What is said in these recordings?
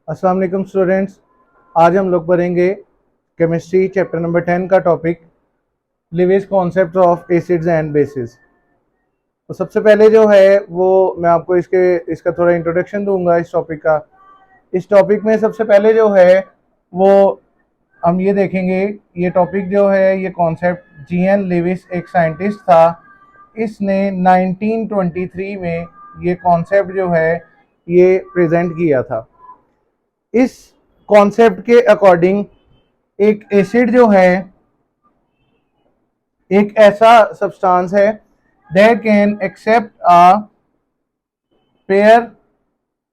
अस्सलाम वालेकुम स्टूडेंट्स। आज हम लोग पढ़ेंगे केमिस्ट्री चैप्टर नंबर 10 का topic Lewis concept of acids and bases. तो सबसे पहले जो है वो मैं आपको इसका थोड़ा इंट्रोडक्शन दूंगा इस टॉपिक का। इस टॉपिक में सबसे पहले जो है वो हम ये देखेंगे, ये टॉपिक जो है ये कॉन्सेप्ट जीएन लिविस एक साइंटिस्ट था, इसने 1923 में ये कॉन्सेप्ट जो है ये प्रेजेंट किया था। इस कॉन्सेप्ट के अकॉर्डिंग एक एसिड जो है एक ऐसा सब्सटेंस है that can accept a pair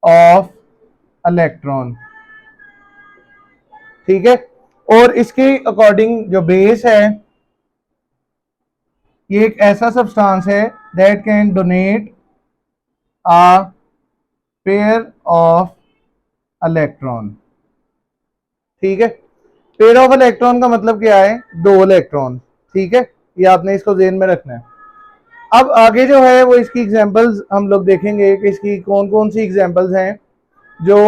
of electron. ठीक है। और इसके अकॉर्डिंग जो बेस है ये एक ऐसा सब्सटेंस है that can donate a pair of electron. ठीक है। पेयर ऑफ इलेक्ट्रॉन का मतलब क्या है? दो इलेक्ट्रॉन। ठीक है, ये आपने इसको ज़हन में रखना है। अब आगे जो है वो इसकी एग्जांपल्स हम लोग देखेंगे कि इसकी कौन कौन सी एग्जांपल्स हैं जो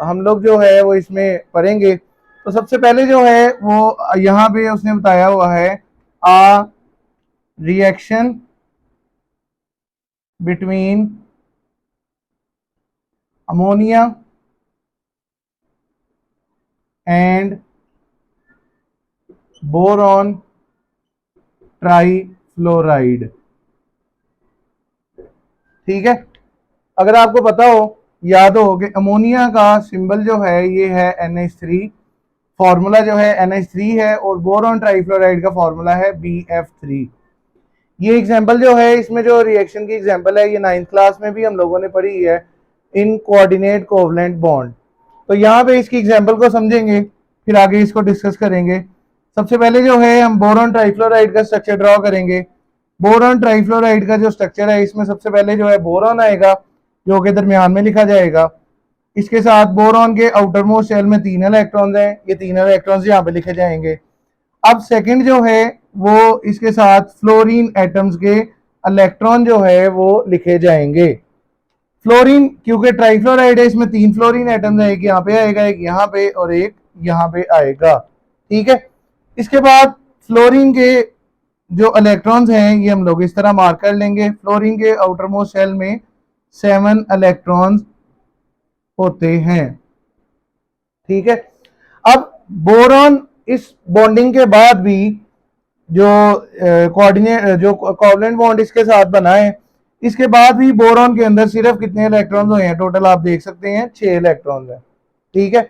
हम लोग जो है वो इसमें पढ़ेंगे। तो सबसे पहले जो है वो यहाँ पे उसने बताया हुआ है a reaction between ammonia and boron trifluoride. ठीक है। अगर आपको पता हो, याद हो कि अमोनिया का सिंबल जो है ये है NH3, फार्मूला जो है NH3 है, और बोरॉन ट्राईफ्लोराइड का फार्मूला है BF3। ये एग्जांपल जो है इसमें जो रिएक्शन की एग्जांपल है ये 9th क्लास में भी हम लोगों ने पढ़ी है, इन कोऑर्डिनेट कोवलेंट बॉन्ड। तो यहाँ पे इसकी एग्जांपल को समझेंगे फिर आगे इसको डिस्कस करेंगे। सबसे पहले जो है हम बोरॉन ट्राईफ्लोराइड का स्ट्रक्चर ड्रॉ करेंगे। बोरॉन ट्राईफ्लोराइड का जो स्ट्रक्चर है इसमें सबसे पहले जो है बोरॉन आएगा जो कि दरमियान में लिखा जाएगा। इसके साथ बोरॉन के आउटर मोस्ट शेल में 3 इलेक्ट्रॉन्स हैं, ये 3 इलेक्ट्रॉन्स यहाँ पे लिखे जाएंगे। अब सेकंड जो है वो इसके साथ फ्लोरीन एटम्स के इलेक्ट्रॉन जो है वो लिखे जाएंगे। फ्लोरीन क्योंकि ट्राईफ्लोराइड है इसमें 3 फ्लोरीन एटम्स है, एक यहाँ पे आएगा, एक यहाँ पे और एक यहाँ पे आएगा। ठीक है। इसके बाद फ्लोरीन के जो इलेक्ट्रॉन्स हैं ये हम लोग इस तरह मार्क कर लेंगे। फ्लोरीन के आउटर मोस्ट शेल में 7 इलेक्ट्रॉन्स होते हैं। ठीक है। अब बोरॉन इस बॉन्डिंग के बाद भी जो कोऑर्डिनेट जो कोवलेंट बॉन्ड इसके साथ बना है, इसके बाद भी बोरॉन के अंदर सिर्फ कितने इलेक्ट्रॉन्स हुए हैं? टोटल आप देख सकते हैं 6 इलेक्ट्रॉन्स हैं। ठीक है।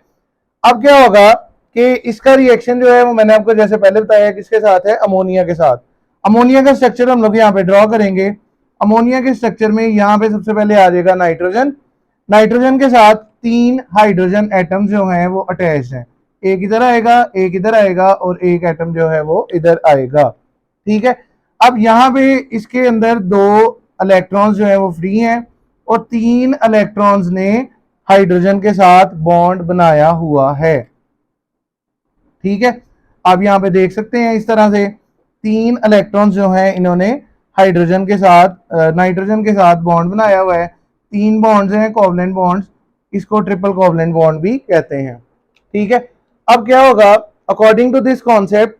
अब क्या होगा कि इसका रिएक्शन जो है वो मैंने आपको जैसे पहले बताया किसके साथ है? अमोनिया के साथ। अमोनिया का स्ट्रक्चर हम लोग यहाँ पे ड्रॉ करेंगे। अमोनिया के स्ट्रक्चर में यहाँ पे सबसे पहले आ जाएगा नाइट्रोजन। नाइट्रोजन के साथ 3 हाइड्रोजन एटम जो हैं वो अटैच हैं, एक इधर आएगा, एक इधर आएगा और एक एटम जो है वो इधर आएगा। ठीक है। अब यहाँ पे इसके अंदर 2 इलेक्ट्रॉन्स जो है वो फ्री हैं और 3 इलेक्ट्रॉन्स ने हाइड्रोजन के साथ बॉन्ड बनाया हुआ है। ठीक है। आप यहाँ पे देख सकते हैं इस तरह से 3 इलेक्ट्रॉन्स जो हैं इन्होंने हाइड्रोजन के साथ नाइट्रोजन के साथ बॉन्ड बनाया हुआ है। 3 बॉन्ड्स हैं कोवलेंट बॉन्ड्स, इसको ट्रिपल कोवलेंट बॉन्ड भी कहते हैं। ठीक है। अब क्या होगा अकॉर्डिंग टू दिस कॉन्सेप्ट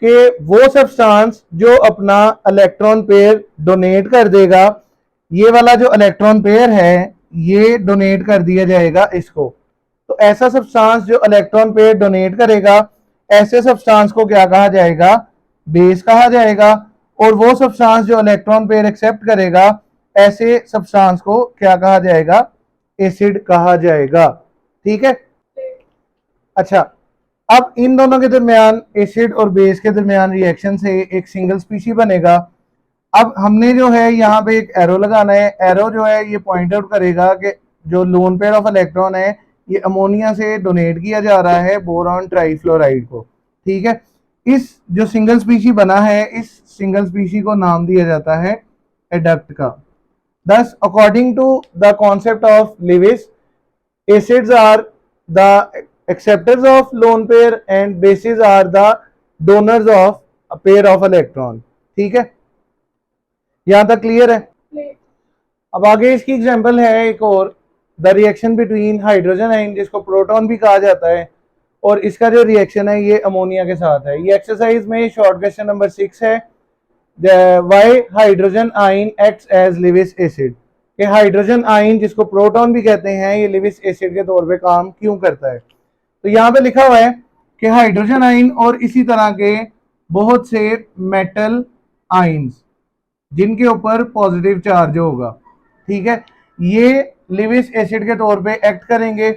कि वो सब्सटेंस जो अपना इलेक्ट्रॉन पेयर डोनेट कर देगा, ये वाला जो इलेक्ट्रॉन पेयर है ये डोनेट कर दिया जाएगा इसको। तो ऐसा सब्सटेंस जो इलेक्ट्रॉन पेयर डोनेट करेगा, ऐसे सब्सटेंस को क्या कहा जाएगा? बेस कहा जाएगा। और वो सब्सटेंस जो इलेक्ट्रॉन पेयर एक्सेप्ट करेगा, ऐसे सब्सटेंस को क्या कहा जाएगा? एसिड कहा जाएगा। ठीक है। अच्छा, अब इन दोनों के दरमियान एसिड और बेस के दरमियान रिएक्शन से एक सिंगल स्पीशी बनेगा। अब हमने जो है यहाँ पे एक एरो लगाना है। एरो जो है ये पॉइंट आउट करेगा कि जो लोन पेयर ऑफ इलेक्ट्रॉन है ये अमोनिया से डोनेट किया जा रहा है बोरॉन ट्राईफ्लोराइड को। ठीक है। इस जो सिंगल स्पीशी बना है इस सिंगल स्पीशी को नाम दिया जाता है एडक्ट का। Thus, according to the concept of Lewis, acids are the acceptors of lone pair and bases are the donors of a pair of electron। ठीक है, यहां तक क्लियर है? अब आगे इसकी एग्जांपल है एक और, the reaction between hydrogen ion, जिसको प्रोटॉन भी कहा जाता है, और इसका जो रिएक्शन है ये अमोनिया के साथ है। ये एक्सरसाइज में शॉर्ट क्वेश्चन नंबर 6 है, why hydrogen ion acts as Lewis acid, कि हाइड्रोजन आयन जिसको प्रोटॉन भी कहते हैं ये लिविस एसिड के तौर पे काम क्यों करता है। तो यहाँ पे लिखा हुआ है कि हाइड्रोजन आयन और इसी तरह के बहुत से मेटल आयन्स जिनके ऊपर पॉजिटिव चार्ज होगा, ठीक है, ये लिविस एसिड के तौर पे एक्ट करेंगे।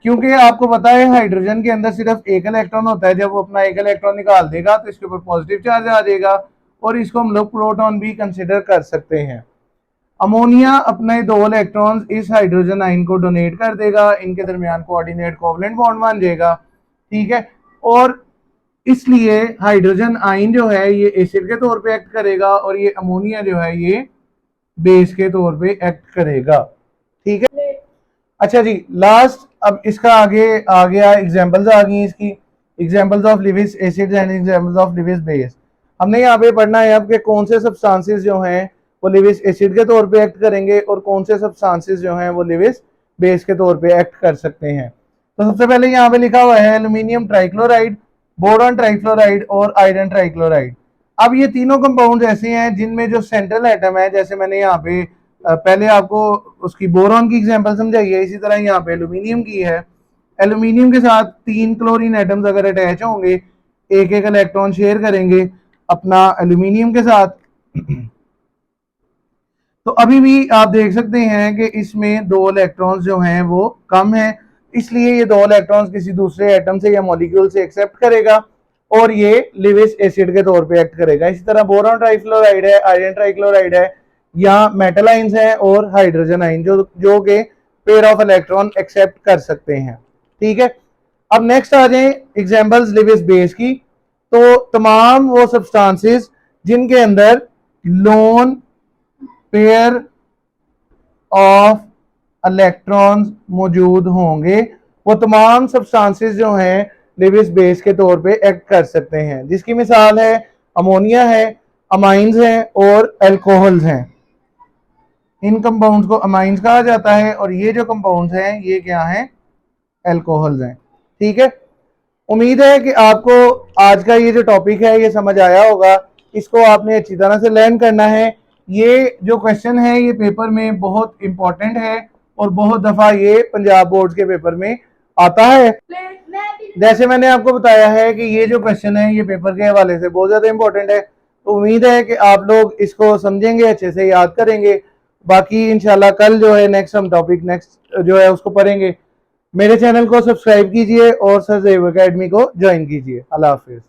क्योंकि आपको पता है हाइड्रोजन के अंदर सिर्फ एक इलेक्ट्रॉन होता है, जब वो अपना एक इलेक्ट्रॉन निकाल देगा तो इसके ऊपर पॉजिटिव चार्ज आ जाएगा और इसको हम लोग प्रोटॉन भी कंसिडर कर सकते हैं। अमोनिया अपने 2 इलेक्ट्रॉन्स इस हाइड्रोजन आयन को डोनेट कर देगा, इनके दरमियान कोऑर्डिनेट कोवलेंट बॉन्ड बन जाएगा, ठीक है, और इसलिए हाइड्रोजन आयन जो है ये एसिड के तौर पे एक्ट करेगा और ये अमोनिया जो है ये बेस के तौर पे एक्ट करेगा, ठीक है। अच्छा जी, लास्ट अब इसका आगे आ गया, एग्जांपल्स आ गई इसकी, examples of Lewis acids and examples of Lewis base. हमने यहाँ पे पढ़ना है अब कि कौन से सब्सटेंसेस जो हैं वो लिविस एसिड के तौर पे एक्ट करेंगे और कौन से सब्सटेंसेस जो हैं वो लिविस बेस के तौर पे एक्ट कर सकते हैं। तो सबसे पहले यहाँ पे लिखा हुआ है एल्यूमिनियम ट्राइक्लोराइड, बोरॉन ट्राइक्लोराइड और आयरन ट्राइक्लोराइड। अब ये तीनों कंपाउंड ऐसे हैं जिनमें जो सेंट्रल एटम है, जैसे मैंने यहाँ पे पहले आपको उसकी बोरॉन की एग्जांपल समझाई है, इसी तरह यहाँ पे एल्यूमिनियम की है। एल्यूमिनियम के साथ 3 क्लोरीन एटम्स अगर अटैच होंगे, एक एक इलेक्ट्रॉन शेयर करेंगे अपना एल्यूमिनियम के साथ, तो अभी भी आप देख सकते हैं कि इसमें 2 इलेक्ट्रॉन्स जो हैं वो कम है, इसलिए ये 2 इलेक्ट्रॉन्स किसी दूसरे एटम से या मॉलिक्यूल से एक्सेप्ट करेगा और ये लिविस एसिड के तौर पे एक्ट करेगा। इसी तरह बोरॉन ट्राइफ्लोराइड है, आयरन ट्राइक्लोराइड है, या मेटल आयंस हैं और हाइड्रोजन आयन जो के पेयर ऑफ इलेक्ट्रॉन एक्सेप्ट कर सकते हैं, ठीक है। अब नेक्स्ट आ जाए एग्जांपल्स लिविस बेस की। तो तमाम वो सब्सटेंसेस जिनके अंदर लोन पेयर ऑफ इलेक्ट्रॉन्स मौजूद होंगे, वो तमाम सब्सटेंसेस जो हैं लिविस बेस के तौर पे एक्ट कर सकते हैं, जिसकी मिसाल है अमोनिया है, अमाइंस हैं और एल्कोहल्स हैं। इन कंपाउंड्स को अमाइंस कहा जाता है और ये जो कंपाउंड्स हैं ये क्या हैं, एल्कोहल्स हैं, ठीक है। उम्मीद है कि आपको आज का ये जो टॉपिक है ये समझ आया होगा, इसको आपने अच्छी तरह से लर्न करना है। ये जो क्वेश्चन है ये पेपर में बहुत इंपॉर्टेंट है और बहुत दफा ये पंजाब बोर्ड के पेपर में आता है। जैसे मैंने आपको बताया है कि ये जो क्वेश्चन है ये पेपर के हवाले से बहुत ज्यादा इंपॉर्टेंट है, तो उम्मीद है कि आप लोग इसको समझेंगे, अच्छे से याद करेंगे। बाकी इंशाल्लाह कल जो है नेक्स्ट हम टॉपिक नेक्स्ट जो है उसको पढ़ेंगे। मेरे चैनल को सब्सक्राइब कीजिए और सर ज़ैब एकेडमी को ज्वाइन कीजिए। अल्लाह हाफिज।